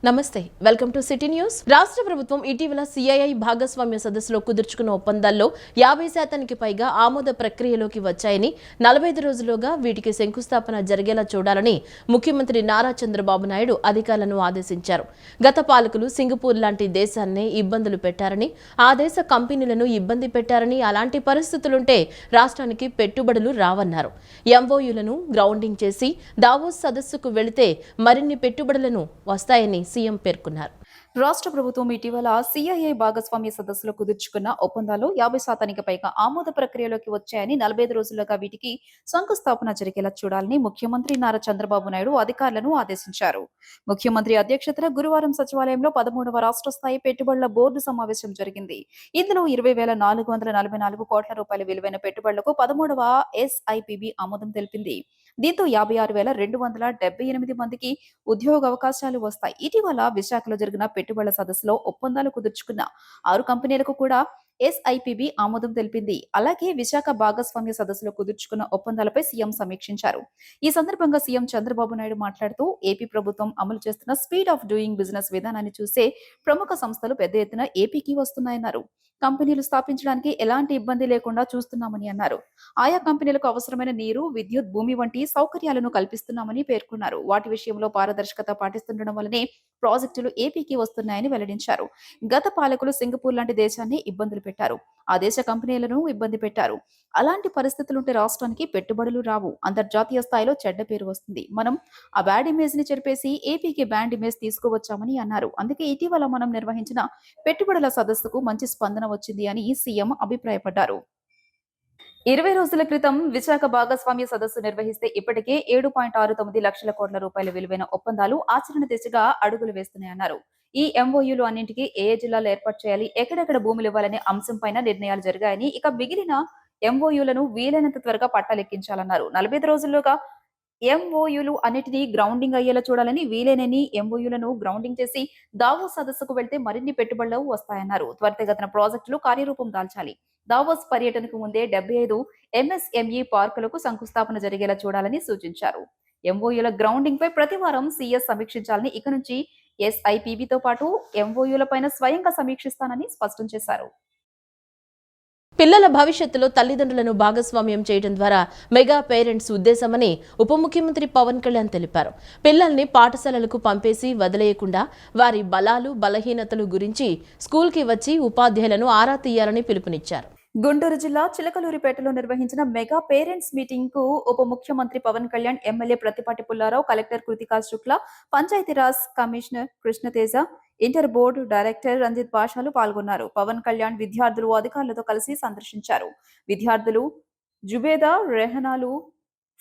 నమస్తే, welcome to city news. రాష్ట్ర ప్రభుత్వం ఇటీవల సిఐఐ భాగస్వామ్య సదస్సులో కుదుర్చుకున్న ఒప్పందాల్లో 50% పైగా ఆమోద ప్రక్రియలోకి వచ్చాయని, 45 రోజుల్లోగా వీటికి శంకుస్థాపన జరిగేలా చూడాలని ముఖ్యమంత్రి నారా చంద్రబాబు నాయుడు అధికారులను ఆదేశించారు. గత పాలకులు సింగపూర్ లాంటి దేశాన్నే ఇబ్బందులు పెట్టారని, ఆ దేశ కంపెనీలను ఇబ్బంది పెట్టారని, అలాంటి పరిస్థితులుంటే రాష్ట్రానికి పెట్టుబడులు రావన్నారు. ఎంఓయూలను గ్రౌండింగ్ చేసి దావోస్ సదస్సుకు వెళితే మరిన్ని పెట్టుబడులను వస్తాయని సీఎం పేర్కొన్నారు. రాష్ట్ర ప్రభుత్వం ఇటీవల సిఐఐ భాగస్వామ్య సదస్సులో కుదుర్చుకున్న ఒప్పందాలు 50% పైగా ఆమోద ప్రక్రియలోకి వచ్చాయని, 45 రోజుల్లోగా వీటికి శంకుస్థాపన జరిగేలా చూడాలని ముఖ్యమంత్రి నారా చంద్రబాబు నాయుడు అధికారులను ఆదేశించారు. ముఖ్యమంత్రి అధ్యక్షతన గురువారం సచివాలయంలో 13వ రాష్ట్ర స్థాయి పెట్టుబడుల బోర్డు సమావేశం జరిగింది. ఇందులో 20,444 కోట్ల రూపాయల విలువైన పెట్టుబడులకు 13వ SIPB ఆమోదం తెలిపింది. దీంతో 56,278 మందికి ఉద్యోగ అవకాశాలు వస్తాయి. ఇటీవల విశాఖలో జరిగిన పెట్టుబడుల సదస్సులో ఒప్పందాలు కుదుర్చుకున్న 6 కంపెనీలకు కూడా SIPB ఆమోదం తెలిపింది. అలాగే విశాఖ భాగస్వామ్య సదస్సులో కుదుర్చుకున్న ఒప్పందాలపై సీఎం సమీక్షించారు. ఈ సందర్భంగా సీఎం చంద్రబాబు నాయుడు మాట్లాడుతూ, ఏపీ ప్రభుత్వం అమలు చేస్తున్న స్పీడ్ ఆఫ్ డూయింగ్ బిజినెస్ విధానాన్ని చూసే ప్రముఖ సంస్థలు పెద్ద ఎత్తున ఏపీకి వస్తున్నాయన్నారు. కంపెనీలు స్థాపించడానికి ఎలాంటి ఇబ్బంది లేకుండా చూస్తున్నామని అన్నారు. ఆయా కంపెనీలకు అవసరమైన నీరు, విద్యుత్, భూమి వంటి సౌకర్యాలను కల్పిస్తున్నామని పేర్కొన్నారు. వాటి విషయంలో పారదర్శకత పాటిస్తుండడం వల్లనే ప్రాజెక్టులు ఏపీకి వస్తున్నాయని వెల్లడించారు. గత పాలకులు సింగపూర్ లాంటి దేశాన్ని ఇబ్బందులు పెట్టారు. ఆ దేశ కంపెనీలను ఇబ్బంది పెట్టారు. అలాంటి పరిస్థితులుంటే రాష్ట్రానికి పెట్టుబడులు రావు, అంతర్జాతీయ స్థాయిలో చెడ్డ పేరు వస్తుంది. మనం ఆ బ్యాడ్ ఇమేజ్ ని చెరిపేసి ఏపీకి బ్రాండ్ ఇమేజ్ తీసుకువచ్చామని అన్నారు. అందుకే ఇటీవల మనం నిర్వహించిన పెట్టుబడుల సదస్సుకు మంచి స్పందన వచ్చింది అని సీఎం అభిప్రాయపడ్డారు. 20 రోజుల క్రితం విశాఖ భాగస్వామ్య సదస్సు నిర్వహిస్తే ఇప్పటికే 7.69 లక్షల కోట్ల రూపాయల విలువైన ఒప్పందాలు ఆచరణ దిశగా అడుగులు వేస్తున్నాయన్నారు. ఈ ఎంఓయూలు అన్నింటికీ ఏ జిల్లాలో ఏర్పాటు చేయాలి, ఎక్కడెక్కడ భూములు ఇవ్వాలనే అంశంపైన నిర్ణయాలు జరిగాయని, ఇక మిగిలిన ఎంఓయూలను వీలైనంత త్వరగా పట్టాలెక్కించాలన్నారు. 45 రోజుల్లోగా ఎంఓయూలు అన్నిటినీ గ్రౌండింగ్ అయ్యేలా చూడాలని, వీలైనన్ని ఎంఓయూలను గ్రౌండింగ్ చేసి దావోస్ సదస్సుకు వెళ్తే మరిన్ని పెట్టుబడులు వస్తాయన్నారు. త్వరితగతిన ప్రాజెక్టులు కార్యరూపం దాల్చాలి. దావోస్ పర్యటనకు ముందే 75 MSME పార్కులకు శంకుస్థాపన జరిగేలా చూడాలని సూచించారు. ఎంఓయూల గ్రౌండింగ్ పై ప్రతి వారం సీఎస్ సమీక్షించాలని, ఇక నుంచి SIPBతో పాటు ఎంఓయూల పైన స్వయంగా సమీక్షిస్తానని స్పష్టం చేశారు. పిల్లల భవిష్యత్తులో తల్లిదండ్రులను భాగస్వామ్యం చేయడం ద్వారా మెగా పేరెంట్స్ ఉద్దేశమని ఉప ముఖ్యమంత్రి పవన్ కళ్యాణ్ తెలిపారు. పిల్లల్ని పాఠశాలలకు పంపేసి వదిలేయకుండా వారి బలాలు, బలహీనతలు గురించి స్కూల్కి వచ్చి ఉపాధ్యాయులను ఆరా తీయాలని పిలుపునిచ్చారు. గుంటూరు జిల్లా చిలకలూరిపేటలో నిర్వహించిన మెగా పేరెంట్స్ మీటింగ్ కు ఉప ముఖ్యమంత్రి Pawan Kalyan, MLA Prathipati Pullarao, collector Kritika Shukla, Panchayati Raj commissioner Krishnateja, inter board director Ranjith పాషాలు పాల్గొన్నారు. పవన్ కళ్యాణ్ విద్యార్థులు, అధికారులతో కలిసి సందర్శించారు. విద్యార్థులు జుబేదా రెహనాలు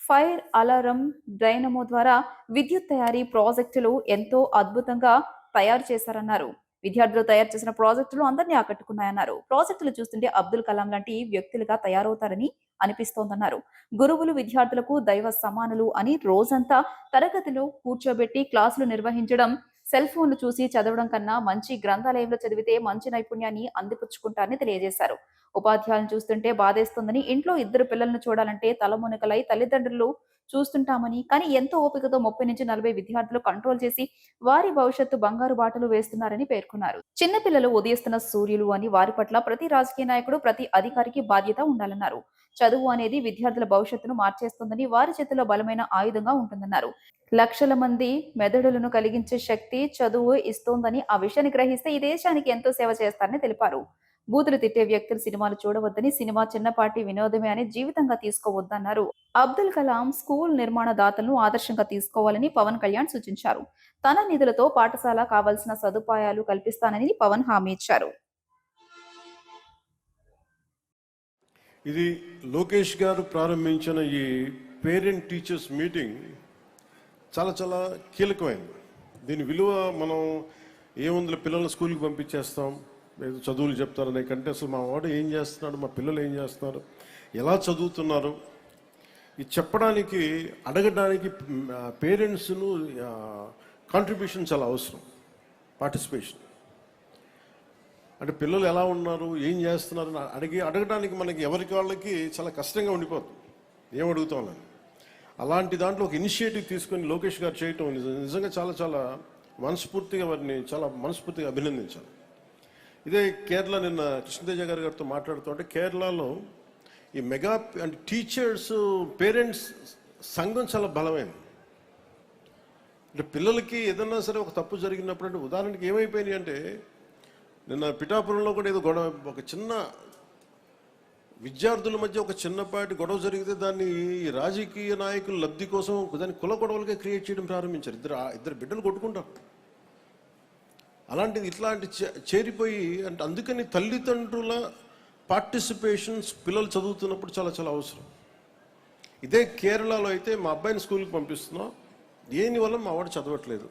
ఫైర్ అలారం డైనమో ద్వారా విద్యుత్ తయారీ ప్రాజెక్టులు ఎంతో అద్భుతంగా తయారు చేశారన్నారు. విద్యార్థులు తయారు చేసిన ప్రాజెక్టులు అందరినీ ఆకట్టుకున్నాయన్నారు. ప్రాజెక్టులు చూస్తుంటే అబ్దుల్ కలాం లాంటి వ్యక్తులుగా తయారవుతారని అనిపిస్తోందన్నారు. గురువులు విద్యార్థులకు దైవ సమానులు అని రోజంతా తరగతిలో కూర్చోబెట్టి క్లాసులు నిర్వహించడం, సెల్ ఫోన్లు చూసి చదవడం కన్నా మంచి గ్రంథాలయంలో చదివితే మంచి నైపుణ్యాన్ని అందిపుచ్చుకుంటారని తెలియజేశారు. ఉపాధ్యాయులను చూస్తుంటే బాధేస్తుందని, ఇంట్లో 2 పిల్లలను చూడాలంటే తలమునకలై తల్లిదండ్రులు చూస్తుంటామని, కానీ ఎంతో ఓపికతో 30 నుంచి 40 విద్యార్థులు కంట్రోల్ చేసి వారి భవిష్యత్తు బంగారు బాటలు వేస్తున్నారని పేర్కొన్నారు. చిన్నపిల్లలు ఉదయిస్తున్న సూర్యులు అని, వారి పట్ల ప్రతి రాజకీయ నాయకుడు, ప్రతి అధికారికి బాధ్యత ఉండాలన్నారు. చదువు అనేది విద్యార్థుల భవిష్యత్తును మార్చేస్తుందని, వారి చేతిలో బలమైన ఆయుధంగా ఉంటుందన్నారు. లక్షల మంది మెదడులను కలిగించే శక్తి చదువు ఇస్తోందని, ఆ విషయాన్ని గ్రహిస్తే ఈ దేశానికి ఎంతో సేవ చేస్తారని తెలిపారు. బూతులు తిట్టే వ్యక్తులు సినిమాలు చూడవద్దని, సినిమా చిన్నపాటి వినోదమే అని జీవితంగా తీసుకోవద్దన్నారు. అబ్దుల్ కలాం స్కూల్ నిర్మాణ దాతలను ఆదర్శంగా తీసుకోవాలని పవన్ కళ్యాణ్ సూచించారు. తన నిధులతో పాఠశాల కావాల్సిన సదుపాయాలు కల్పిస్తానని పవన్ హామీ ఇచ్చారు. ఇది లోకేష్ గారు ప్రారంభించిన ఈ పేరెంట్ టీచర్స్ మీటింగ్ చాలా చాలా కీలకమైనది. దీని విలువ మనం ఏముంది, పిల్లల్ని స్కూల్కి పంపించేస్తాం, ఏదో చదువులు చెప్తారనే కంటే అసలు మా వాడు ఏం చేస్తున్నాడు, మా పిల్లలు ఏం చేస్తున్నారు, ఎలా చదువుతున్నారు, ఇది చెప్పడానికి, అడగడానికి పేరెంట్స్ను కాంట్రిబ్యూషన్ చాలా అవసరం. పార్టిసిపేషన్ అంటే పిల్లలు ఎలా ఉన్నారు, ఏం చేస్తున్నారు అడగడానికి మనకి ఎవరికి వాళ్ళకి చాలా కష్టంగా ఉండిపోతుంది, ఏం అడుగుతామని. అలాంటి దాంట్లో ఒక ఇనిషియేటివ్ తీసుకొని లోకేష్ గారు చేయటం నిజంగా చాలా చాలా మనస్ఫూర్తిగా వారిని చాలా మనస్ఫూర్తిగా అభినందించాలి. ఇదే కేరళ నిన్న కృష్ణతేజ గారితో మాట్లాడుతుంటే కేరళలో ఈ మెగా అంటే టీచర్స్ పేరెంట్స్ సంఘం చాలా బలమైంది. అంటే పిల్లలకి ఏదన్నా సరే ఒక తప్పు జరిగినప్పుడు అంటే ఉదాహరణకి ఏమైపోయినాయి అంటే నిన్న పిఠాపురంలో కూడా ఏదో గొడవ, ఒక చిన్న విద్యార్థుల మధ్య ఒక చిన్నపాటి గొడవ జరిగితే దాన్ని ఈ రాజకీయ నాయకుల లబ్ధి కోసం దాన్ని కుల గొడవలుగా క్రియేట్ చేయడం ప్రారంభించారు. ఇద్దరు బిడ్డలు కొట్టుకుంటారు. అలాంటిది ఇట్లాంటి చేరిపోయి అంటే అందుకని తల్లిదండ్రుల పార్టిసిపేషన్స్ పిల్లలు చదువుతున్నప్పుడు చాలా చాలా అవసరం. ఇదే కేరళలో అయితే మా అబ్బాయిని స్కూల్కి పంపిస్తున్నాం, దేనివల్ల మా వాడు చదవట్లేదు,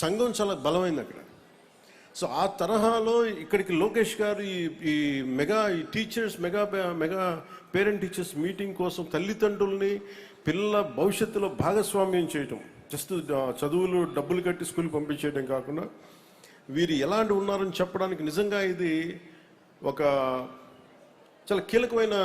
సంఘం చాలా బలమైంది అక్కడ. సో ఆ తరహాలో ఇక్కడికి లోకేష్ గారు ఈ teachers mega parent teachers meeting కోసం తల్లిదండ్రుల్ని పిల్లల భవిష్యత్తులో భాగస్వామ్యం చేయటం, జస్ట్ చదువులు డబ్బులు కట్టి స్కూల్ పంపించేయడం కాకుండా వీరు ఎలాంటి ఉన్నారని చెప్పడానికి నిజంగా ఇది ఒక చాలా కీలకమైన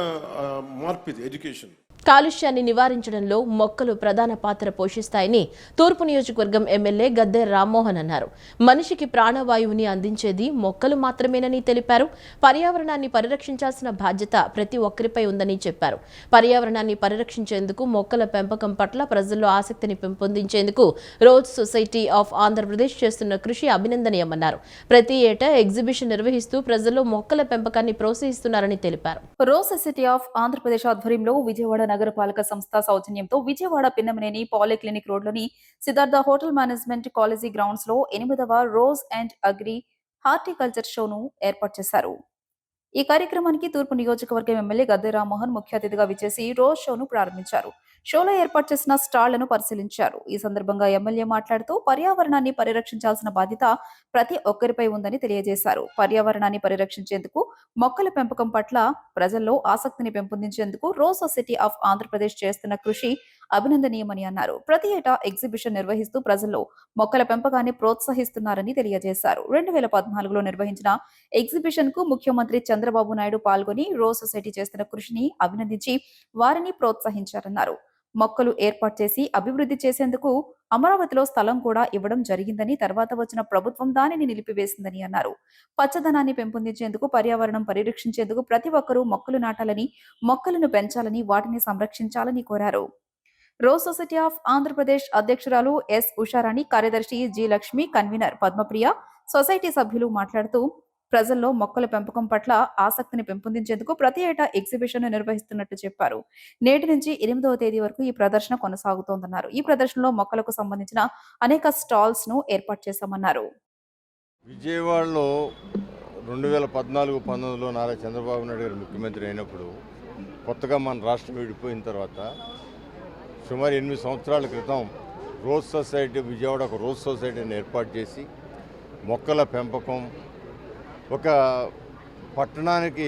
మార్పు ఇది ఎడ్యుకేషన్. కాలుష్యాన్ని నివారించడంలో మొక్కలు ప్రధాన పాత్ర పోషిస్తాయని తూర్పు నియోజకవర్గం ఎమ్మెల్యే గద్దె రామ్మోహన్ అన్నారు. మనిషికి ప్రాణవాయువుని అందించేది మొక్కలు మాత్రమేనని తెలిపారు. పర్యావరణాన్ని పరిరక్షించాల్సిన బాధ్యత ప్రతి ఒక్కరిపై ఉందని చెప్పారు. పర్యావరణాన్ని పరిరక్షించేందుకు మొక్కల పెంపకం పట్ల ప్రజల్లో ఆసక్తిని పెంపొందించేందుకు రోజ్ సొసైటీ ఆఫ్ ఆంధ్రప్రదేశ్ చేస్తున్న కృషి అభినందనీయమన్నారు. ప్రతి ఏటా ఎగ్జిబిషన్ నిర్వహిస్తూ ప్రజల్లో మొక్కల పెంపకాన్ని ప్రోత్సహిస్తున్నారని తెలిపారు. రోజ్ సొసైటీ ఆఫ్ ఆంధ్రప్రదేశ్ ఆధ్వర్యంలో విజయవాడ నగరపాలక సంస్థ సౌజన్యంతో విజయవాడ పిన్నమనేని పాలిక్లినిక్ రోడ్లోని Siddhartha hotel management college grounds లో 8వ రోజ్ అండ్ అగ్రి హార్టికల్చర్ షోను ఏర్పాటు చేశారు. ఈ కార్యక్రమానికి తూర్పు నియోజకవర్గం ఎమ్మెల్యే గద్దె రామ్మోహన్ ముఖ్య అతిథిగా విచ్చేసి రోజ్ షోను ప్రారంభించారు. షోలో ఏర్పాటు చేసిన స్టాళ్లను పరిశీలించారు. ఈ సందర్భంగా ఎమ్మెల్యే మాట్లాడుతూ పర్యావరణాన్ని పరిరక్షించాల్సిన బాధ్యత ప్రతి ఒక్కరిపై ఉందని తెలియజేశారు. పర్యావరణాన్ని పరిరక్షించేందుకు మొక్కల పెంపకం పట్ల ప్రజల్లో ఆసక్తిని పెంపొందించేందుకు రోజ్ సొసైటీ ఆఫ్ ఆంధ్రప్రదేశ్ చేస్తున్న కృషి అభినందనీయమని అన్నారు. ప్రతి ఏటా ఎగ్జిబిషన్ నిర్వహిస్తూ ప్రజల్లో మొక్కల పెంపకాన్ని ప్రోత్సహిస్తున్నారని తెలియజేశారు. 2014లో నిర్వహించిన ఎగ్జిబిషన్ కు ముఖ్యమంత్రి చంద్రబాబు నాయుడు పాల్గొని రోజ్ సొసైటీ చేస్తున్న కృషిని అభినందించి వారిని ప్రోత్సహించారన్నారు. మొక్కలు ఏర్పాటు చేసి అభివృద్ధి చేసేందుకు అమరావతిలో స్థలం కూడా ఇవ్వడం జరిగిందని, తర్వాత వచ్చిన ప్రభుత్వం దానిని నిలిపివేసిందని అన్నారు. పచ్చదనాన్ని పెంపొందించేందుకు, పర్యావరణం పరిరక్షించేందుకు ప్రతి ఒక్కరూ మొక్కలు నాటాలని, మొక్కలను పెంచాలని, వాటిని సంరక్షించాలని కోరారు. రోజ్ సొసైటీ ఆఫ్ ఆంధ్రప్రదేశ్ అధ్యక్షురాలు ఎస్ ఉషారాణి, కార్యదర్శి G Lakshmi, convener Padmapriya, society సభ్యులు మాట్లాడుతూ ప్రజల్లో మొక్కల పెంపకం పట్ల ఆసక్తిని పెంపొందించేందుకు ప్రతి ఏటా ఎగ్జిబిషన్ నిర్వహిస్తున్నట్టు చెప్పారు. నేటి నుంచి 8వ తేదీ వరకు ఈ ప్రదర్శన కొనసాగుతోందన్నారు. ఈ ప్రదర్శనలో మొక్కలకు సంబంధించిన అనేక స్టాల్స్ ను ఏర్పాటు చేశామన్నారు. విజయవాడలో 2014-19లో నారా చంద్రబాబు నాయుడు గారు ముఖ్యమంత్రి అయినప్పుడు కొత్తగా మన రాష్ట్రం విడిపోయిన తర్వాత సుమారు 8 సంవత్సరాల క్రితం రోజ్ సొసైటీ విజయవాడ ఒక రోజ్ సొసైటీని ఏర్పాటు చేసి మొక్కల పెంపకం ఒక పట్టణానికి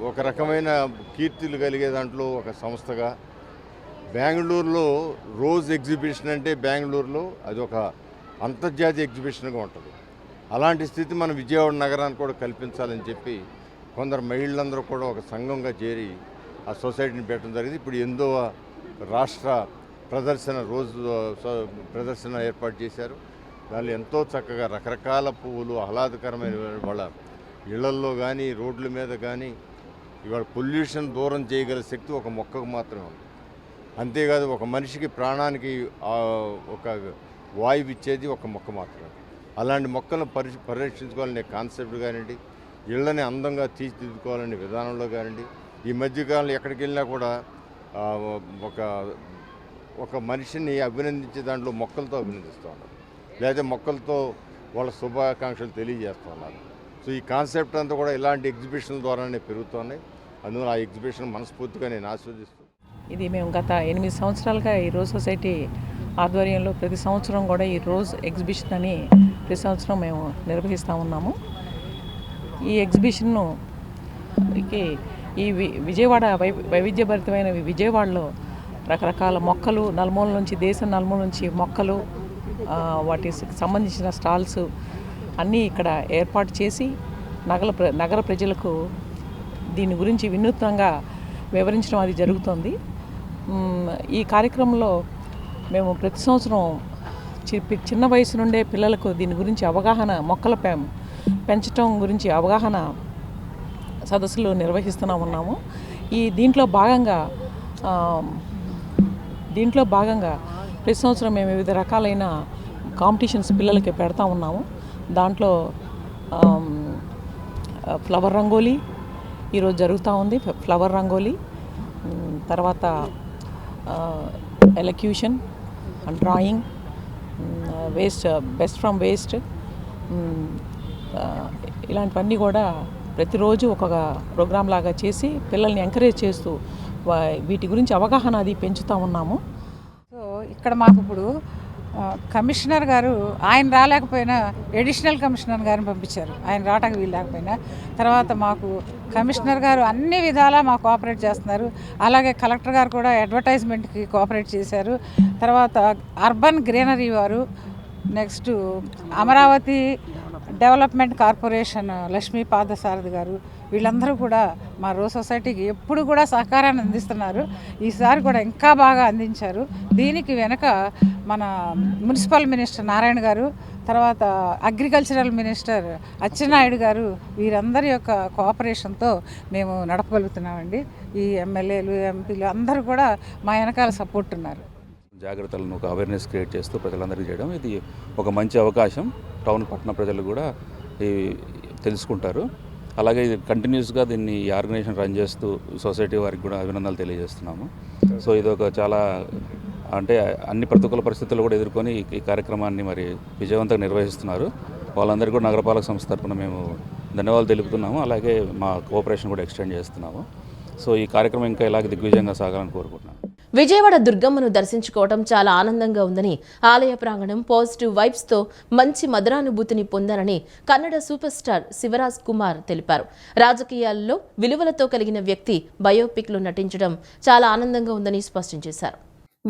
ఒక రకమైన కీర్తిలు కలిగే దాంట్లో ఒక సంస్థగా బెంగళూరులో రోజ్ ఎగ్జిబిషన్ అంటే బెంగళూరులో అది ఒక అంతర్జాతీయ ఎగ్జిబిషన్గా ఉంటుంది. అలాంటి స్థితి మన విజయవాడ నగరానికి కూడా కల్పించాలని చెప్పి కొందరు మహిళలందరూ కూడా ఒక సంఘంగా చేరి ఆ సొసైటీని పెట్టడం జరిగింది. ఇప్పుడు 8వ రాష్ట్ర ప్రదర్శన ప్రదర్శన ఏర్పాటు చేశారు. దానిలో ఎంతో చక్కగా రకరకాల పువ్వులు ఆహ్లాదకరమైన వాళ్ళ ఇళ్లల్లో కానీ రోడ్ల మీద కానీ ఇవాళ పొల్యూషన్ దూరం చేయగల శక్తి ఒక మొక్కకు మాత్రమే ఉంది. అంతేకాదు ఒక మనిషికి ప్రాణానికి ఒక వాయువు ఇచ్చేది ఒక మొక్క మాత్రమే. అలాంటి మొక్కలను పరిరక్షించుకోవాలనే కాన్సెప్ట్ కానివ్వండి, ఇళ్లని అందంగా తీర్చిదిద్దుకోవాలనే విధానంలో కానివ్వండి, ఈ మధ్యకాలంలో ఎక్కడికి వెళ్ళినా కూడా ఒక మనిషిని అభినందించే దాంట్లో మొక్కలతో అభినందిస్తూ ఉన్నారు, లేదా మొక్కలతో వాళ్ళ శుభాకాంక్షలు తెలియజేస్తూ ఉన్నారు. సో ఈ కాన్సెప్ట్ అంతా కూడా ఇలాంటి ఎగ్జిబిషన్ల ద్వారానే పెరుగుతున్నాయి. అందువల్ల ఆ ఎగ్జిబిషన్ మనస్ఫూర్తిగా నేను ఆస్వాదిస్తున్నాను. ఇది మేము గత 8 సంవత్సరాలుగా ఈ రోజ్ సొసైటీ ఆధ్వర్యంలో ప్రతి సంవత్సరం కూడా ఈ రోజ్ ఎగ్జిబిషన్ అని ప్రతి సంవత్సరం మేము నిర్వహిస్తూ ఉన్నాము. ఈ ఎగ్జిబిషన్ను ఈ విజయవాడ వైవిధ్యభరితమైన విజయవాడలో రకరకాల మొక్కలు నలుమూల నుంచి, దేశం నలుమూల నుంచి మొక్కలు, వాటికి సంబంధించిన స్టాల్స్ అన్నీ ఇక్కడ ఏర్పాటు చేసి నగర ప్రజలకు దీని గురించి వినూత్నంగా వివరించడం అది జరుగుతుంది. ఈ కార్యక్రమంలో మేము ప్రతి సంవత్సరం చిన్న వయసు నుండే పిల్లలకు దీని గురించి అవగాహన, మొక్కల పెంచటం గురించి అవగాహన సదస్సులు ఉన్నాము. దీంట్లో భాగంగా ప్రతి సంవత్సరం మేము వివిధ రకాలైన కాంపిటీషన్స్ పిల్లలకి పెడతా ఉన్నాము. దాంట్లో ఫ్లవర్ రంగోలీ ఈరోజు జరుగుతూ ఉంది. ఫ్లవర్ రంగోలీ తర్వాత elocution, drawing, best from waste, ఇలాంటివన్నీ కూడా ప్రతిరోజు ఒక ప్రోగ్రాం లాగా చేసి పిల్లల్ని ఎంకరేజ్ చేస్తూ వీటి గురించి అవగాహన అది పెంచుతూ ఉన్నాము. సో ఇక్కడ మాకు ఇప్పుడు కమిషనర్ గారు ఆయన రాలేకపోయినా అడిషనల్ కమిషనర్ గారిని పంపించారు, ఆయన రావడానికి వీలు లేకపోయినా. తర్వాత మాకు కమిషనర్ గారు అన్ని విధాలా మాకు కోఆపరేట్ చేస్తున్నారు. అలాగే కలెక్టర్ గారు కూడా అడ్వర్టైజ్మెంట్కి కోఆపరేట్ చేశారు. తర్వాత అర్బన్ గ్రీనరీ వారు, next Amaravati development corporation Lakshmi Padasarathi garu, వీళ్ళందరూ కూడా మా రోజ్ సొసైటీకి ఎప్పుడు కూడా సహకారాన్ని అందిస్తున్నారు. ఈసారి కూడా ఇంకా బాగా అందించారు. దీనికి వెనక మన మున్సిపల్ మినిస్టర్ నారాయణ గారు, తర్వాత అగ్రికల్చరల్ మినిస్టర్ అచ్చెన్నాయుడు గారు, వీరందరి యొక్క కోఆపరేషన్తో మేము నడపగలుగుతున్నామండి. ఈ ఎమ్మెల్యేలు, ఎంపీలు అందరూ కూడా మా వెనకాల సపోర్ట్ ఉన్నారు. జాగ్రత్తలను ఒక అవేర్నెస్ క్రియేట్ చేస్తూ ప్రజలందరికీ చేయడం ఇది ఒక మంచి అవకాశం. టౌన్ పట్టణ ప్రజలు కూడా తెలుసుకుంటారు. అలాగే ఇది కంటిన్యూస్గా దీన్ని ఈ ఆర్గనైజేషన్ రన్ చేస్తూ సొసైటీ వారికి కూడా అభినందనలు తెలియజేస్తున్నాము. సో ఇది ఒక చాలా అంటే అన్ని ప్రతికూల పరిస్థితులు కూడా ఎదుర్కొని ఈ కార్యక్రమాన్ని మరి విజయవంతంగా నిర్వహిస్తున్నారు. వాళ్ళందరికీ కూడా నగరపాలక సంస్థ తరఫున మేము ధన్యవాదాలు తెలుపుతున్నాము. అలాగే మా కోఆపరేషన్ కూడా ఎక్స్టెండ్ చేస్తున్నాము. సో ఈ కార్యక్రమం ఇంకా ఇలాగే దిగ్విజయంగా సాగాలని కోరుకుంటున్నాను. విజయవాడ దుర్గమ్మను దర్శించుకోవడం చాలా ఆనందంగా ఉందని, ఆలయ ప్రాంగణం పాజిటివ్ వైబ్స్తో మంచి మధురానుభూతిని పొందారని కన్నడ సూపర్ స్టార్ శివరాజ్ కుమార్ తెలిపారు. రాజకీయాల్లో విలువలతో కలిగిన వ్యక్తి బయోపిక్లో నటించడం చాలా ఆనందంగా ఉందని స్పష్టం చేశారు.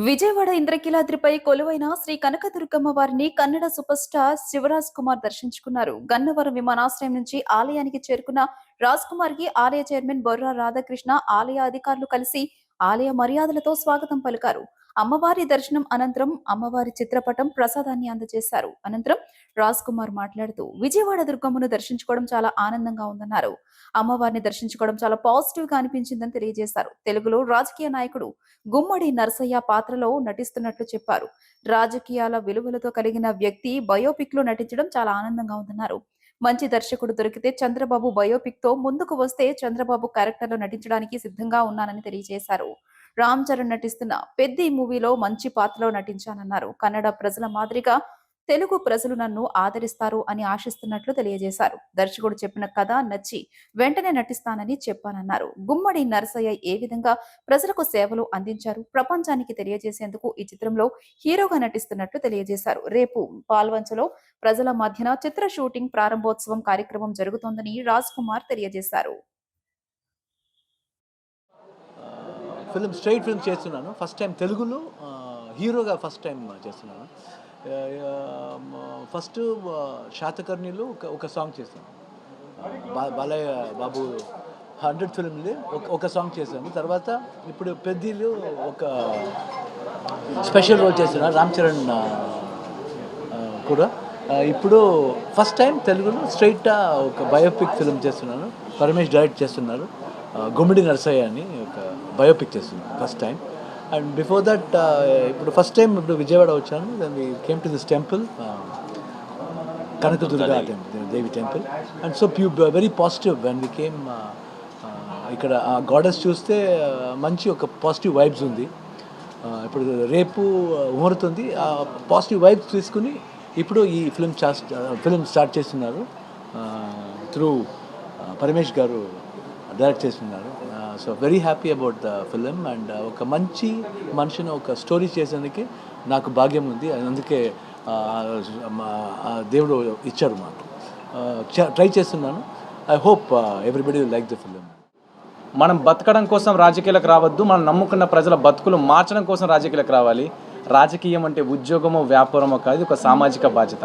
విజయవాడ ఇంద్రకీలాద్రిపై కొలువైన శ్రీ కనకదుర్గమ్మ వారిని కన్నడ సూపర్ స్టార్ శివరాజ్ కుమార్ దర్శించుకున్నారు. గన్నవరం విమానాశ్రయం నుంచి ఆలయానికి చేరుకున్న రాజ్ కుమార్ కి ఆలయ చైర్మన్ బొర్రా రాధాకృష్ణ, ఆలయ అధికారులు కలిసి ఆలయ మర్యాదలతో స్వాగతం పలికారు. అమ్మవారి దర్శనం అనంతరం అమ్మవారి చిత్రపటం ప్రసాదాన్ని అందజేశారు. అనంతరం రాజ్ కుమార్ మాట్లాడుతూ విజయవాడ దుర్గమ్మను దర్శించుకోవడం చాలా ఆనందంగా ఉందన్నారు. అమ్మవారిని దర్శించుకోవడం చాలా పాజిటివ్ గా అనిపించిందని తెలియజేశారు. తెలుగులో రాజకీయ నాయకుడు గుమ్మడి నరసయ్య పాత్రలో నటిస్తున్నట్లు చెప్పారు. రాజకీయాల విలువలతో కలిగిన వ్యక్తి బయోపిక్ లో నటించడం చాలా ఆనందంగా ఉందన్నారు. మంచి దర్శకుడు దొరికితే చంద్రబాబు బయోపిక్ తో ముందుకు వస్తే చంద్రబాబు క్యారెక్టర్ లో నటించడానికి సిద్ధంగా ఉన్నానని తెలియజేశారు. రామ్ చరణ్ నటిస్తున్న పెద్ది మూవీలో మంచి పాత్రలో నటించానన్నారు. కన్నడ ప్రజల మాదిరిగా తెలుగు ప్రజలు నన్ను ఆదరిస్తారు అని ఆశిస్తున్నట్లు తెలియజేశారు. దర్శకుడు చెప్పిన కథ నచ్చి వెంటనే నటిస్తానని చెప్పానన్నారు. గుమ్మడి నరసయ్య ఏ విధంగా ప్రజలకు సేవలు అందించారు, ప్రపంచానికి తెలియజేసేందుకు ఈ చిత్రంలో హీరోగా నటిస్తున్నట్లు తెలియజేశారు. రేపు పాల్వంచలో ప్రజల మధ్యన చిత్ర షూటింగ్ ప్రారంభోత్సవం కార్యక్రమం జరుగుతోందని రాజ్ కుమార్ తెలియజేశారు. స్ట్రైట్ ఫిల్మ్ చేస్తున్నాను. ఫస్ట్ టైం తెలుగులో హీరోగా ఫస్ట్ టైం చేస్తున్నాను. ఫస్ట్ శాతకర్ణిలో ఒక సాంగ్ చేశాను. బాలయ్య బాబు 100 ఫిల్మ్లో ఒక సాంగ్ చేశాను. తర్వాత ఇప్పుడు పెద్దిలో ఒక స్పెషల్ రోల్ చేస్తున్నాను, రామ్ చరణ్ కూడా. ఇప్పుడు ఫస్ట్ టైం తెలుగులో స్ట్రైట్గా ఒక బయోపిక్ ఫిల్మ్ చేస్తున్నాను. పరమేష్ డైరెక్ట్ చేస్తున్నారు. గుమ్మడి నరసయ్య అని ఒక బయోపిక్ చేస్తున్నాను first time. And before that ఇప్పుడు ఫస్ట్ టైం ఇప్పుడు విజయవాడ వచ్చాను. Then we came to this temple, Kanakadurga Devi temple. And so very positive when we came. ఇక్కడ గాడెస్ చూస్తే మంచి ఒక పాజిటివ్ వైబ్స్ ఉంది. ఇప్పుడు రేపు ఉమరుతుంది. పాజిటివ్ వైబ్స్ తీసుకుని ఇప్పుడు ఈ ఫిల్మ్ స్టార్ట్ చేస్తున్నారు. త్రూ పరమేష్ గారు డైరెక్ట్ చేస్తున్నారు. So very happy about the film. And ఒక మంచి మనిషిని ఒక స్టోరీ చేసేందుకు నాకు భాగ్యం ఉంది. అందుకే దేవుడు ఇచ్చారు మాకు. ట్రై చేస్తున్నాను. I hope everybody will like the film. మనం బతకడం కోసం రాజకీయాలకు రావద్దు, మనం నమ్ముకున్న ప్రజల బతుకులు మార్చడం కోసం రాజకీయాలకు రావాలి. రాజకీయం అంటే ఉద్యోగమో వ్యాపారమో కాదు, ఒక సామాజిక బాధ్యత.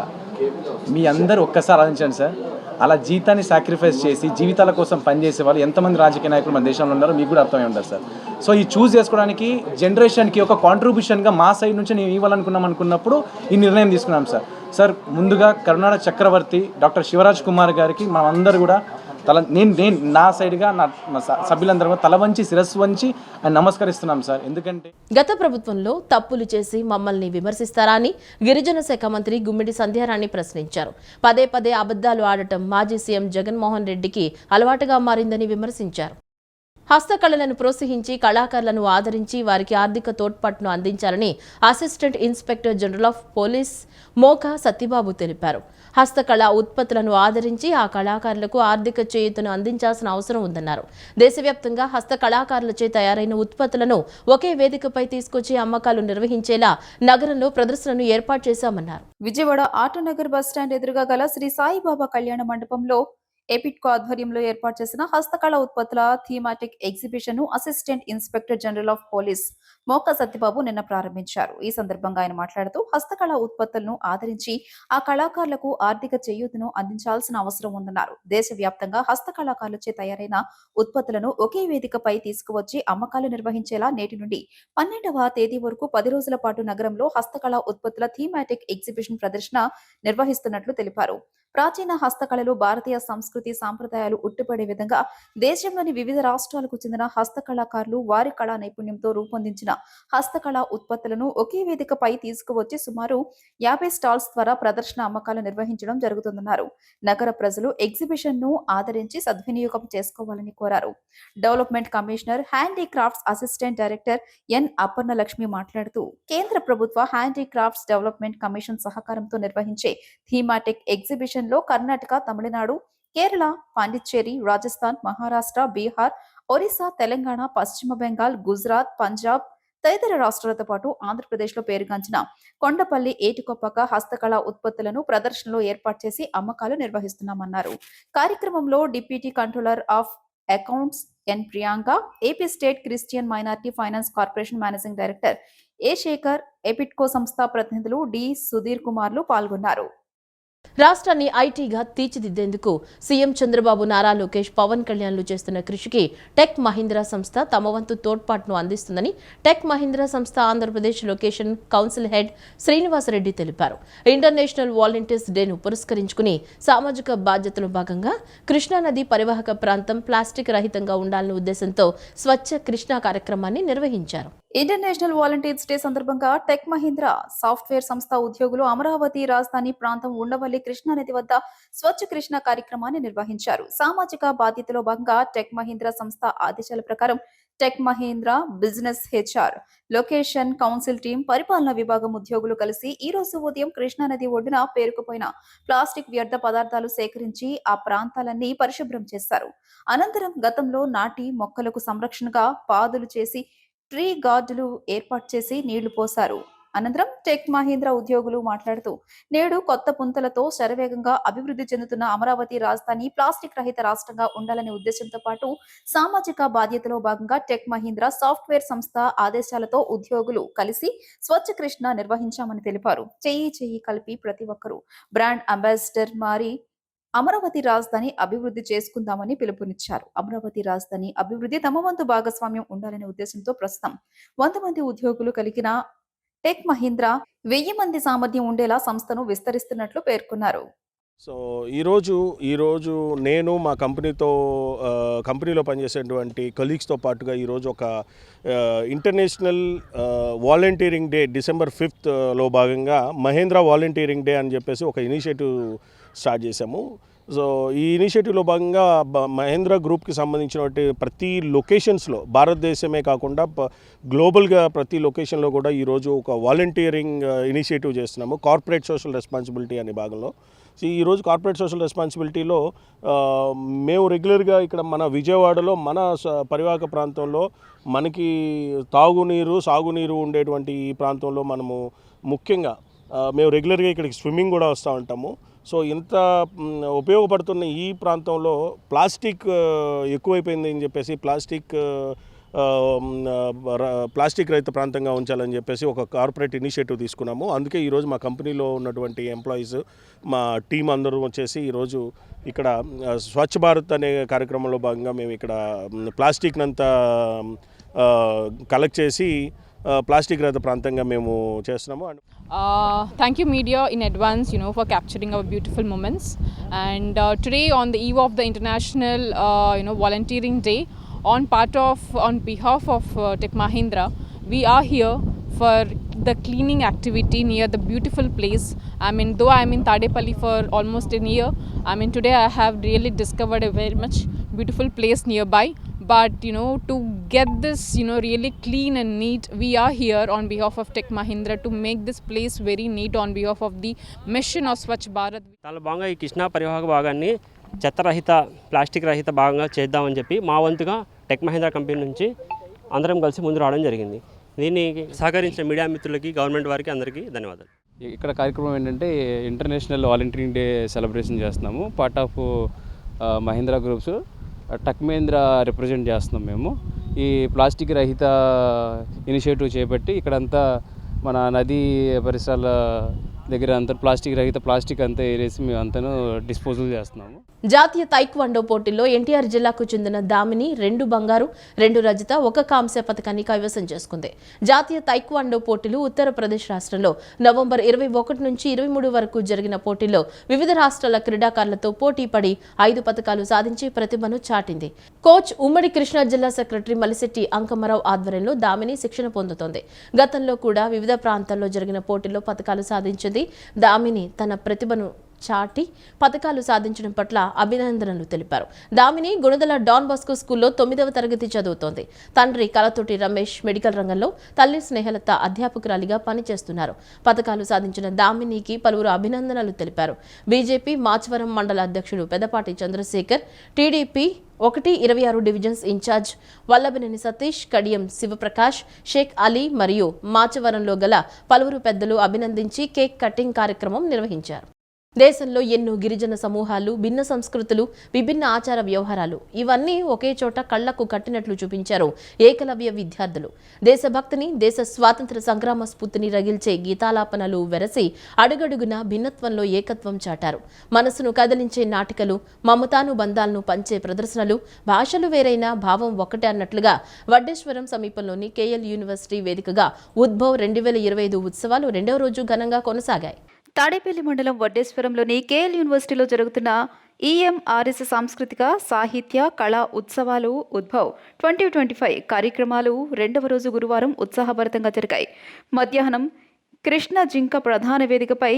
మీ అందరూ ఒక్కసారి ఆలోచించండి సార్. అలా జీతాన్ని సాక్రిఫైస్ చేసి జీవితాల కోసం పనిచేసే వాళ్ళు ఎంతమంది రాజకీయ నాయకులు మన దేశంలో ఉన్నారో మీకు కూడా అర్థమై ఉండదు సార్. సో ఈ చూస్ చేసుకోవడానికి జనరేషన్కి ఒక కాంట్రిబ్యూషన్గా మా సైడ్ నుంచి నేను ఇవ్వాలనుకున్నప్పుడు ఈ నిర్ణయం తీసుకున్నాం సార్. సార్ ముందుగా కర్ణాటక చక్రవర్తి డాక్టర్ శివరాజ్ కుమార్ గారికి మనమందరూ కూడా నేను నా సైడ్గా నా సభ్యులందరూ కూడా తల వంచి శిరస్సు వంచి ఆయన నమస్కరిస్తున్నాం సార్. ఎందుకంటే గత ప్రభుత్వంలో తప్పులు చేసి మమ్మల్ని విమర్శిస్తారా అని గిరిజన శాఖ మంత్రి గుమ్మిడి సంధ్యారాణి ప్రశ్నించారు. పదే పదే అబద్ధాలు ఆడటం మాజీ సీఎం జగన్మోహన్ రెడ్డికి అలవాటుగా మారిందని విమర్శించారు. హస్తకళలను ప్రోత్సహించి కళాకారులను ఆదరించి వారికి ఆర్థిక తోడ్పాటును అందించాలని assistant inspector general of police Moka Satyababu తెలిపారు. హస్తకళ ఉత్పత్తులను ఆదరించి ఆ కళాకారులకు ఆర్థిక చేయూతను అందించాల్సిన అవసరం ఉందన్నారు. దేశవ్యాప్తంగా హస్త కళాకారులచే తయారైన ఉత్పత్తులను ఒకే వేదికపై తీసుకొచ్చి అమ్మకాలు నిర్వహించేలా నగరంలో ప్రదర్శనను ఏర్పాటు చేశామన్నారు. విజయవాడ ఆటోనగర్ బస్టాండ్ ఎదురుగా గల శ్రీ సాయిబాబా కళ్యాణ మండపంలో ఎపిట్కో ఆధ్వర్యంలో ఏర్పాటు చేసిన హస్తకళ ఉత్పత్తుల థీమాటిక్ ఎగ్జిబిషన్ ను assistant inspector general of police Moka Satyababu నిన్న ప్రారంభించారు. ఈ సందర్భంగా ఆయన మాట్లాడుతూ హస్తకళ ఉత్పత్తులను ఆదరించి ఆ కళాకారులకు ఆర్థిక చేయూతను అందించాల్సిన అవసరం ఉందన్నారు. దేశవ్యాప్తంగా హస్తకళాకారులచే తయారైన ఉత్పత్తులను ఒకే వేదికపై తీసుకువచ్చి అమ్మకాలు నిర్వహించేలా నేటి నుండి 12వ తేదీ వరకు 10 రోజుల పాటు నగరంలో హస్తకళ ఉత్పత్తుల థీమాటిక్ ఎగ్జిబిషన్ ప్రదర్శన నిర్వహిస్తున్నట్లు తెలిపారు. ప్రాచీన హస్తకళలు భారతీయ సంస్కృతి సాంప్రదాయాలు ఉట్టిపడే విధంగా దేశంలోని వివిధ రాష్ట్రాలకు చెందిన హస్తకళాకారులు వారి కళా నైపుణ్యంతో రూపొందించిన హస్తకళా ఉత్పత్తులను ఒకే వేదికపై తీసుకువచ్చి సుమారు 50 స్టాల్స్ ద్వారా ప్రదర్శన అమ్మకాలు నిర్వహించడం జరుగుతుందన్నారు. నగర ప్రజలు ఎగ్జిబిషన్ ను ఆదరించి సద్వినియోగం చేసుకోవాలని కోరారు. Development commissioner handicrafts assistant director N Aparnalakshmi మాట్లాడుతూ కేంద్ర ప్రభుత్వ హ్యాండీక్రాఫ్ట్స్ డెవలప్మెంట్ కమిషన్ సహకారంతో నిర్వహించే థీమాటిక్ ఎగ్జిబిషన్ లో కర్ణాటక, తమిళనాడు, కేరళ, పాండిచ్చేరి, రాజస్థాన్, మహారాష్ట్ర, బీహార్, ఒరిస్సా, తెలంగాణ, పశ్చిమ బెంగాల్, గుజరాత్, పంజాబ్ తదితర రాష్ట్రాలతో పాటు ఆంధ్రప్రదేశ్లో పేరుగాంచిన కొండపల్లి ఏటికొప్పక హస్తకళా ఉత్పత్తులను ప్రదర్శనలో ఏర్పాటు చేసి అమ్మకాలు నిర్వహిస్తున్నామన్నారు. కార్యక్రమంలో deputy controller of accounts N Priyanka, AP state Christian minority finance corporation managing director A Shekhar, APITCO సంస్థ ప్రతినిధులు డి సుధీర్ కుమార్లు పాల్గొన్నారు. రాష్ట్రాన్ని ఐటీగా తీర్చిదిద్దేందుకు సీఎం చంద్రబాబు, నారా లోకేష్, పవన్ కళ్యాణ్లు చేస్తున్న కృషికి టెక్ మహీంద్రా సంస్థ తమ వంతు తోడ్పాటును అందిస్తుందని టెక్ మహీంద్రా సంస్థ Andhra Pradesh location council head Srinivasa Reddy తెలిపారు. ఇంటర్నేషనల్ వాలంటీర్స్ డేను పురస్కరించుకుని సామాజిక బాధ్యతలో భాగంగా కృష్ణానది పరివాహక ప్రాంతం ప్లాస్టిక్ రహితంగా ఉండాలనే ఉద్దేశంతో స్వచ్ఛ కృష్ణా కార్యక్రమాన్ని నిర్వహించారు. ఇంటర్నేషనల్ వాలంటీర్స్ డే సందర్భంగా టెక్ మహీంద్రా సాఫ్ట్వేర్ సంస్థ ఉద్యోగులు అమరావతి రాజధాని ప్రాంతం ఉండవల్లి కృష్ణానది వద్ద స్వచ్ఛ కృష్ణ కార్యక్రమాన్ని నిర్వహించారు. సామాజిక బాధ్యతలో భాగంగా టెక్ మహీంద్రా సంస్థ ఆదేశాల ప్రకారం tech Mahindra business HR location council team పరిపాలనా విభాగం ఉద్యోగులు కలిసి ఈ రోజు ఉదయం కృష్ణానది ఒడ్డున పేరుకుపోయిన ప్లాస్టిక్ వ్యర్థ పదార్థాలు సేకరించి ఆ ప్రాంతాలన్నీ పరిశుభ్రం చేశారు. అనంతరం గతంలో నాటి మొక్కలకు సంరక్షణగా పాదులు చేసి ట్రీ గార్డులు ఏర్పాటు చేసి నీళ్లు పోశారు. అనంతరం టెక్ మహీంద్రా ఉద్యోగులు మాట్లాడుతూ నేడు కొత్త పుంతలతో శరవేగంగా అభివృద్ధి చెందుతున్న అమరావతి రాజధాని ప్లాస్టిక్ రహిత రాష్ట్రంగా ఉండాలనే ఉద్దేశంతో పాటు సామాజిక బాధ్యతలో భాగంగా టెక్ మహీంద్రా సాఫ్ట్వేర్ సంస్థ ఆదేశాలతో ఉద్యోగులు కలిసి స్వచ్ఛ కృష్ణ నిర్వహించామని తెలిపారు. చెయ్యి కలిపి ప్రతి ఒక్కరూ బ్రాండ్ అంబాసిడర్ మారి అమరావతి రాజధాని అభివృద్ధి చేసుకుందామని పిలుపునిచ్చారు. అమరావతి రాజధాని అభివృద్ధి తమ వంతు భాగస్వామ్యం ఉండాలనే ఉద్దేశంతో ప్రస్తుతం 100 మంది ఉద్యోగులు కలిగిన టెక్ మహీంద్రా 1000 మంది సామర్థ్యం ఉండేలా సంస్థను విస్తరిస్తున్నట్లు పేర్కొన్నారు. సో ఈరోజు నేను మా కంపెనీలో పనిచేసేటువంటి కొలీగ్స్తో పాటుగా ఈరోజు ఒక international volunteering day December 5th భాగంగా మహేంద్ర వాలంటీరింగ్ డే అని చెప్పేసి ఒక ఇనిషియేటివ్ స్టార్ట్ చేశాము. సో ఈ ఇనిషియేటివ్లో భాగంగా మహేంద్ర గ్రూప్కి సంబంధించినటువంటి ప్రతి లొకేషన్స్లో భారతదేశమే కాకుండా గ్లోబల్గా ప్రతి లొకేషన్లో కూడా ఈరోజు ఒక వాలంటీరింగ్ ఇనిషియేటివ్ చేస్తున్నాము. కార్పొరేట్ సోషల్ రెస్పాన్సిబిలిటీ అనే భాగంలో ఈరోజు కార్పొరేట్ సోషల్ రెస్పాన్సిబిలిటీలో మేము రెగ్యులర్గా ఇక్కడ మన విజయవాడలో మన పరివాహక ప్రాంతంలో మనకి తాగునీరు సాగునీరు ఉండేటువంటి ఈ ప్రాంతంలో మనము ముఖ్యంగా మేము రెగ్యులర్గా ఇక్కడికి స్విమ్మింగ్ కూడా వస్తూ ఉంటాము. సో ఇంత ఉపయోగపడుతున్న ఈ ప్రాంతంలో ప్లాస్టిక్ ఎక్కువైపోయింది అని చెప్పేసి ప్లాస్టిక్ ప్లాస్టిక్ రహిత ప్రాంతంగా ఉంచాలని చెప్పేసి ఒక కార్పొరేట్ ఇనిషియేటివ్ తీసుకున్నాము. అందుకే ఈరోజు మా కంపెనీలో ఉన్నటువంటి ఎంప్లాయీస్, మా టీం అందరూ వచ్చేసి ఈరోజు ఇక్కడ స్వచ్ఛ భారత్ అనే కార్యక్రమంలో భాగంగా మేము ఇక్కడ ప్లాస్టిక్ నంతా కలెక్ట్ చేసి ప్లాస్టిక్ రహిత ప్రాంతంగా మేము చేస్తున్నాము. Thank you media in advance, for capturing our beautiful moments. And today, on the eve of the International, Volunteering Day, on behalf of Tech Mahindra, we are here for the cleaning activity near the beautiful place. Though I am in Tadepalli for almost a year, today I have really discovered a very much beautiful place nearby. But to get this really clean and neat, we are here on behalf of Tech Mahindra to make this place very neat on behalf of the mission of Swachh Bharat. చాలా బాగా ఈ కృష్ణా పరివాహక భాగాన్ని చెత్తరహిత, plastic రహిత భాగంగా చేద్దామని చెప్పి మా వంతుగా టెక్ మహీంద్రా కంపెనీ నుంచి అందరం కలిసి ముందు రావడం జరిగింది. దీన్ని సహకరించిన మీడియా మిత్రులకి, గవర్నమెంట్ వారికి అందరికీ ధన్యవాదాలు. ఇక్కడ కార్యక్రమం ఏంటంటే ఇంటర్నేషనల్ వాలంటీరింగ్ డే సెలబ్రేషన్ చేస్తున్నాము. Part of Mahindra groups tech Mahindra represent చేస్తున్నాం. మేము ఈ ప్లాస్టిక్ రహిత ఇనిషియేటివ్ చేపట్టి ఇక్కడంతా మన నదీ పరిసరాల దగ్గర అంతా ప్లాస్టిక్ అంతా ఏరేసి మేము అంతను డిస్పోజల్ చేస్తున్నాము. జాతీయ తైక్వాండో పోటీల్లో ఎన్టీఆర్ జిల్లాకు చెందిన దామిని 2 బంగారు 2 రజత 1 కాంస్య పథకాన్ని కైవసం చేసుకుంది. జాతీయ తైక్వాండో పోటీలు ఉత్తరప్రదేశ్ రాష్ట్రంలో నవంబర్ 21 నుంచి 23 వరకు జరిగిన పోటీల్లో వివిధ రాష్ట్రాల క్రీడాకారులతో పోటీ పడి 5 పథకాలు సాధించి ప్రతిభను చాటింది. కోచ్ ఉమ్మడి కృష్ణా జిల్లా సెక్రటరీ మలిశెట్టి అంకమరావు ఆధ్వర్యంలో దామిని శిక్షణ పొందుతోంది. గతంలో కూడా వివిధ ప్రాంతాల్లో జరిగిన పోటీల్లో పథకాలు సాధించింది. దామిని తన ప్రతిభను చాటి పథకాలు సాధించడం పట్ల అభినందనలు తెలిపారు. దామిని గుణదల డాన్ బాస్కో స్కూల్లో 9వ తరగతి చదువుతోంది. తండ్రి కలతోటి రమేష్ మెడికల్ రంగంలో, తల్లి స్నేహలత అధ్యాపకురాలిగా పనిచేస్తున్నారు. పథకాలు సాధించిన దామినికి పలువురు అభినందనలు తెలిపారు. బీజేపీ మాచవరం మండల అధ్యక్షుడు Pedapati Chandrasekhar, TDP 1-26 divisions in charge Vallabhaneni Satish, Kadiyam Sivaprakash, Sheikh Ali మరియు మాచవరంలో గల పలువురు పెద్దలు అభినందించి కేక్ కటింగ్ కార్యక్రమం నిర్వహించారు. దేశంలో ఎన్నో గిరిజన సమూహాలు, భిన్న సంస్కృతులు, విభిన్న ఆచార వ్యవహారాలు ఇవన్నీ ఒకే చోట కళ్లకు కట్టినట్లు చూపించారు ఏకలవ్య విద్యార్థులు. దేశభక్తిని, దేశ స్వాతంత్ర సంగ్రామ స్ఫూర్తిని రగిల్చే గీతాలాపనలు వెరసి అడుగడుగున భిన్నత్వంలో ఏకత్వం చాటారు. మనసును కదిలించే నాటికలు, మమతానుబంధాలను పంచే ప్రదర్శనలు, భాషలు వేరైనా భావం ఒక్కటే అన్నట్లుగా వడ్డేశ్వరం సమీపంలోని కేఎల్ యూనివర్సిటీ వేదికగా ఉద్భవ్ 2025 ఉత్సవాలు 2వ రోజు ఘనంగా కొనసాగాయి. తాడేపల్లి మండలం వడ్డేశ్వరంలోని కేఎల్ యూనివర్సిటీలో జరుగుతున్న ఈఎంఆర్ఎస్ సాంస్కృతిక, సాహిత్య, కళా ఉత్సవాలు ఉద్భవ్ 2025 కార్యక్రమాలు 2వ రోజు గురువారం ఉత్సాహభరితంగా జరిగాయి. మధ్యాహ్నం కృష్ణ జింక ప్రధాన వేదికపై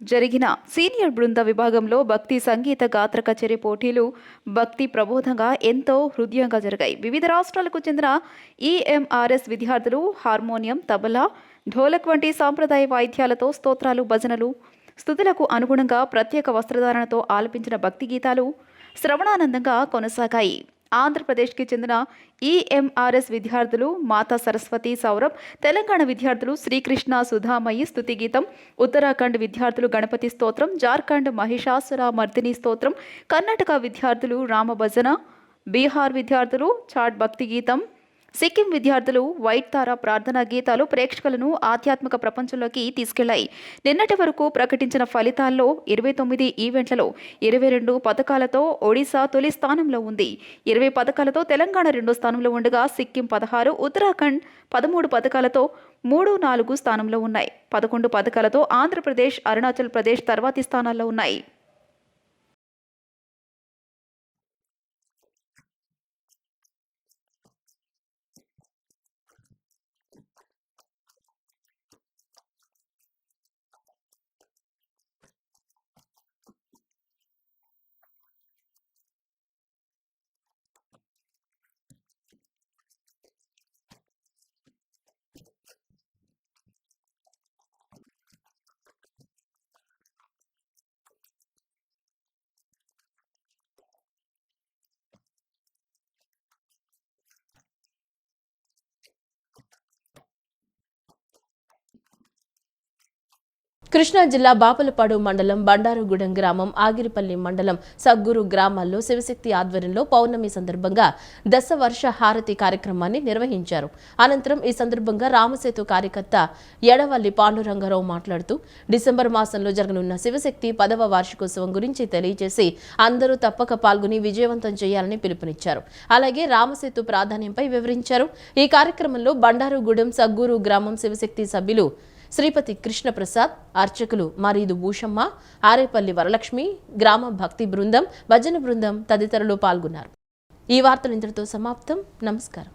జరిగిన సీనియర్ బృంద విభాగంలో భక్తి సంగీత గాత్ర కచేరీ పోటీలు భక్తి ప్రబోధంగా ఎంతో హృదయంగా జరిగాయి. వివిధ రాష్ట్రాలకు చెందిన ఈఎంఆర్ఎస్ విద్యార్థులు హార్మోనియం, తబలా, ఢోలక్ వంటి సాంప్రదాయ వాయిద్యాలతో స్తోత్రాలు, భజనలు, స్తుతులకు అనుగుణంగా ప్రత్యేక వస్త్రధారణతో ఆలపించిన భక్తి గీతాలు శ్రవణానందంగా కొనసాగాయి. ఆంధ్రప్రదేశ్కి చెందిన ఈఎంఆర్ఎస్ విద్యార్థులు మాతా సరస్వతి సౌరభ్, తెలంగాణ విద్యార్థులు శ్రీకృష్ణ సుధామయి స్తుతి గీతం, ఉత్తరాఖండ్ విద్యార్థులు గణపతి స్తోత్రం, జార్ఖండ్ మహిషాసుర మర్దిని స్తోత్రం, కర్ణాటక విద్యార్థులు రామభజన, బీహార్ విద్యార్థులు చాట్ భక్తి గీతం, సిక్కిం విద్యార్థులు వైట్ తారా ప్రార్థనా గీతాలు ప్రేక్షకులను ఆధ్యాత్మిక ప్రపంచంలోకి తీసుకెళ్లాయి. నిన్నటి వరకు ప్రకటించిన ఫలితాల్లో 29 ఈవెంట్లలో 22 పథకాలతో ఒడిశా తొలి స్థానంలో ఉంది. 20 పథకాలతో తెలంగాణ 2వ స్థానంలో ఉండగా సిక్కిం 16, ఉత్తరాఖండ్ 13 పథకాలతో 3, 4 స్థానంలో ఉన్నాయి. 11 పథకాలతో ఆంధ్రప్రదేశ్, అరుణాచల్ ప్రదేశ్ తర్వాతి స్థానాల్లో ఉన్నాయి. కృష్ణా జిల్లా బాపలపాడు మండలం బండారుగూడెం గ్రామం, ఆగిరిపల్లి మండలం సగ్గూరు గ్రామాల్లో శివశక్తి ఆధ్వర్యంలో పౌర్ణమి సందర్భంగా దశవర్ష హారతి కార్యక్రమాన్ని నిర్వహించారు. అనంతరం ఈ సందర్భంగా రామసేతు కార్యకర్త ఎడవల్లి పాండురంగారావు మాట్లాడుతూ డిసెంబర్ మాసంలో జరగనున్న శివశక్తి 10వ వార్షికోత్సవం గురించి తెలియజేసి అందరూ తప్పక పాల్గొని విజయవంతం చేయాలని పిలుపునిచ్చారు. అలాగే రామసేతు ప్రాధాన్యంపై వివరించారు. ఈ కార్యక్రమంలో బండారుగూడెం సగ్గూరు గ్రామం శివశక్తి సభ్యులు శ్రీపతి కృష్ణప్రసాద్, అర్చకులు మరీదు భూషమ్మ, ఆరేపల్లి వరలక్ష్మి, గ్రామ భక్తి బృందం, భజన బృందం తదితరులు పాల్గొన్నారు. ఈ వార్తలు ఇంతటితో సమాప్తం. నమస్కారం.